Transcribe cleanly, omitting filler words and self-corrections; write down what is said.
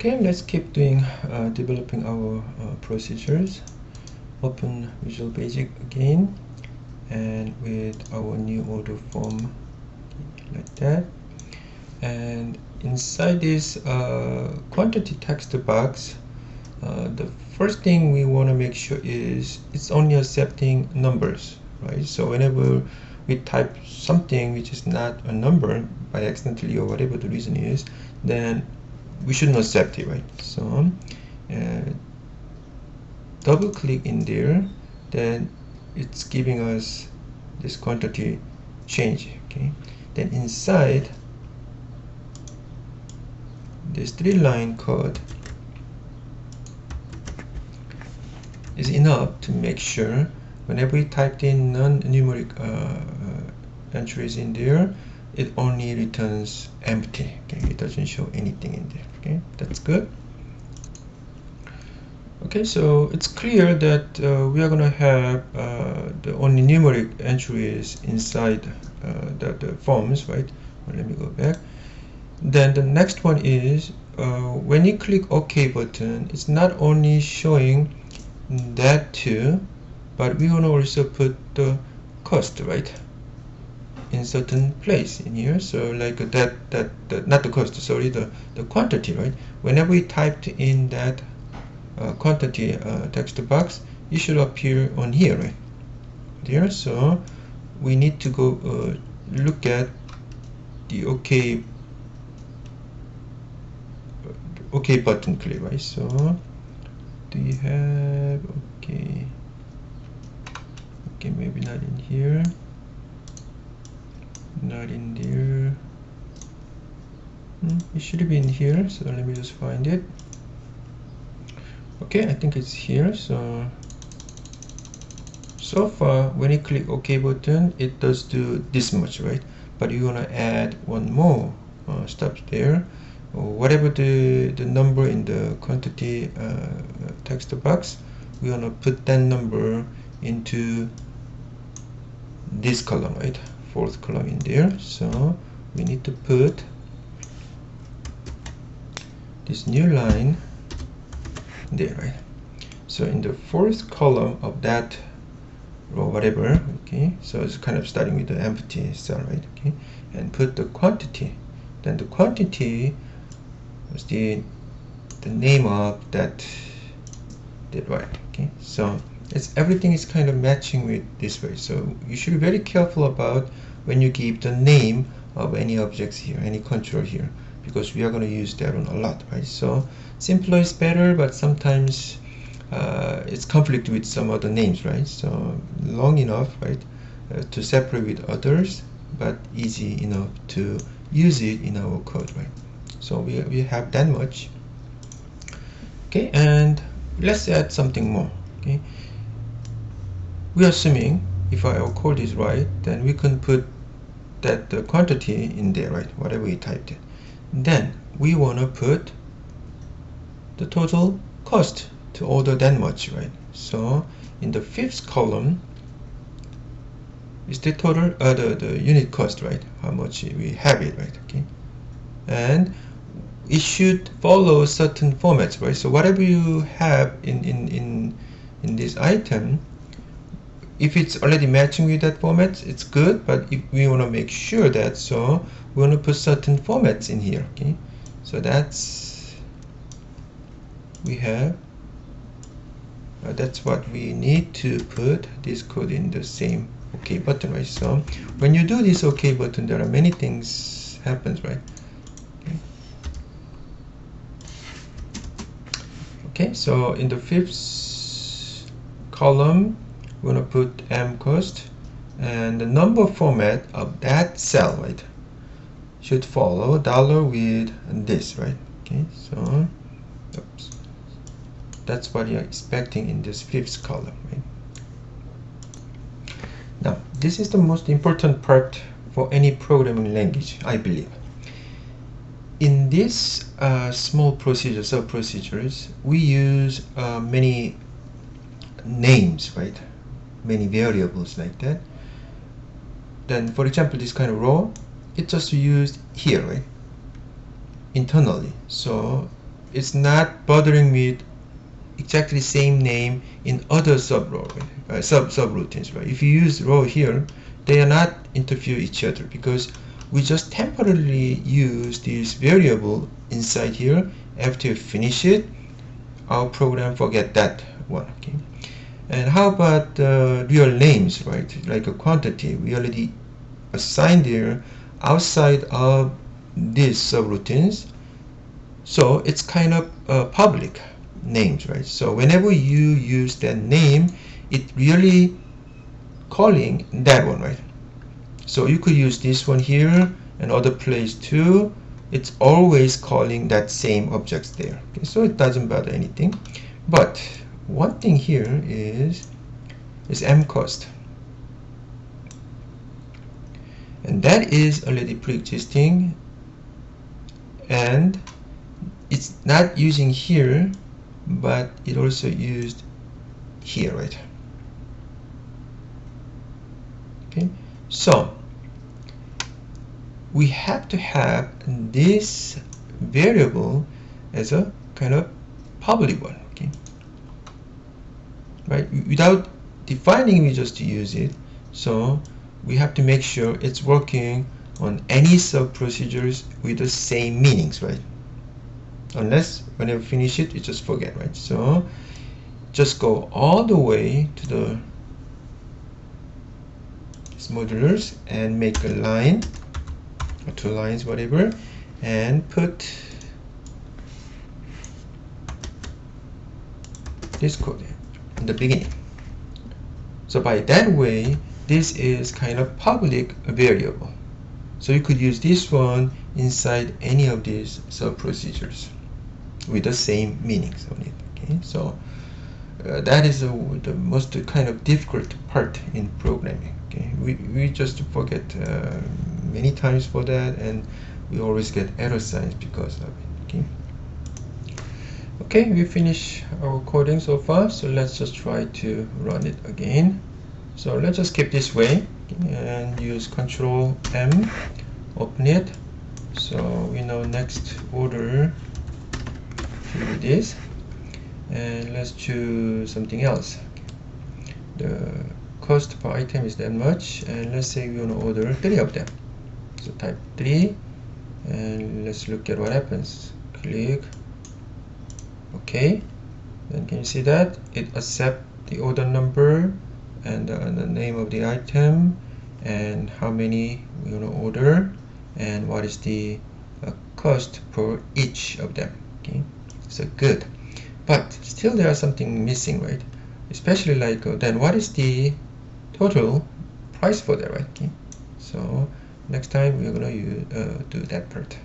Okay, let's keep doing developing our procedures. Open Visual Basic again, and with our new order form like that. And inside this quantity text box, the first thing we want to make sure is it's only accepting numbers, right? So whenever we type something which is not a number by accidentally or whatever the reason is, then we shouldn't accept it, right? So double click in there, then it's giving us this quantity change. Okay, then inside this 3-line code is enough to make sure whenever we typed in non-numeric entries in there, it only returns empty. Okay, it doesn't show anything in there. Okay, that's good. Okay, so it's clear that we are going to have the only numeric entries inside the forms, right? Well, let me go back. Then the next one is when you click OK button, it's not only showing that too, but we want to also put the cost, right, in certain place in here. So like that not the cost, sorry, the quantity, right? Whenever we typed in that quantity text box, it should appear on here, right there. So we need to go look at the OK button click, right? So do you have okay, maybe not in here, not in there. It should be in here, so let me just find it. Okay, I think it's here. So far when you click OK button, it does do this much, right? But you want to add one more step there, or whatever the number in the quantity text box, we want to put that number into this column, right? Fourth column in there. So we need to put this new line there, right? So in the fourth column of that row, whatever, okay, so it's kind of starting with the empty cell, right? Okay, and put the quantity. Then the quantity was the name of that right? Okay, so it's everything is kind of matching with this way. So you should be very careful about when you give the name of any objects here, any control here, because we are going to use that one a lot, right? So simpler is better, but sometimes it's conflict with some other names, right? So long enough, right, to separate with others, but easy enough to use it in our code, right? So we have that much. Okay, and let's add something more. Okay, we are assuming if our code is right, then we can put that the quantity in there, right? Whatever we typed it. Then we want to put the total cost to order that much, right? So in the fifth column is the total the unit cost, right? How much we have it, right? Okay, and it should follow certain formats, right? So whatever you have in this item, if it's already matching with that format, it's good. But if we want to make sure that, so we want to put certain formats in here. Okay, so that's we have. That's what we need to put this code in the same OK button, right? So when you do this OK button, there are many things happens, right? Okay, so in the fifth column, we're going to put M cost, and the number format of that cell, right, should follow dollar with this, right? Okay, so oops, that's what you're expecting in this fifth column, right? Now, this is the most important part for any programming language, I believe. In this small procedure, sub-procedures, we use many names, right? Many variables like that. Then, for example, this kind of row, it's just used here, right? Internally. So it's not bothering me exactly same name in other subroutines, right? If you use row here, they are not interfere each other because we just temporarily use this variable inside here. After you finish it, our program forget that one. Okay. And how about real names, right? Like a quantity, we already assigned there outside of these subroutines, so it's kind of public names, right? So whenever you use that name, it really calling that one, right? So you could use this one here and other place too. It's always calling that same objects there. Okay, so it doesn't bother anything. But one thing here is mcost, and that is already pre-existing, and it's not using here, but it also used here, right? Okay, so we have to have this variable as a kind of public one, okay? Right? Without defining, we just use it. So we have to make sure it's working on any sub procedures with the same meanings, right? Unless when I finish it, you just forget, right? So just go all the way to the modulars and make a line or 2 lines, whatever, and put this code in the beginning. So by that way, this is kind of public variable. So you could use this one inside any of these sub procedures with the same meanings on it. Okay, so that is the most kind of difficult part in programming. Okay, we just forget many times for that, and we always get error signs because of it. Okay. Okay, we finish our coding so far, so let's just try to run it again. So let's just keep this way and use Control M, open it. So we know next order to do this, and let's choose something else. The cost per item is that much, and let's say we want to order 3 of them. So type 3, and let's look at what happens. Click OK. Then can you see that it accepts the order number and the name of the item and how many we want to order and what is the cost per each of them. Okay, so good, but still there is something missing, right? Especially like then what is the total price for that, right? Okay, so next time we're gonna do that part.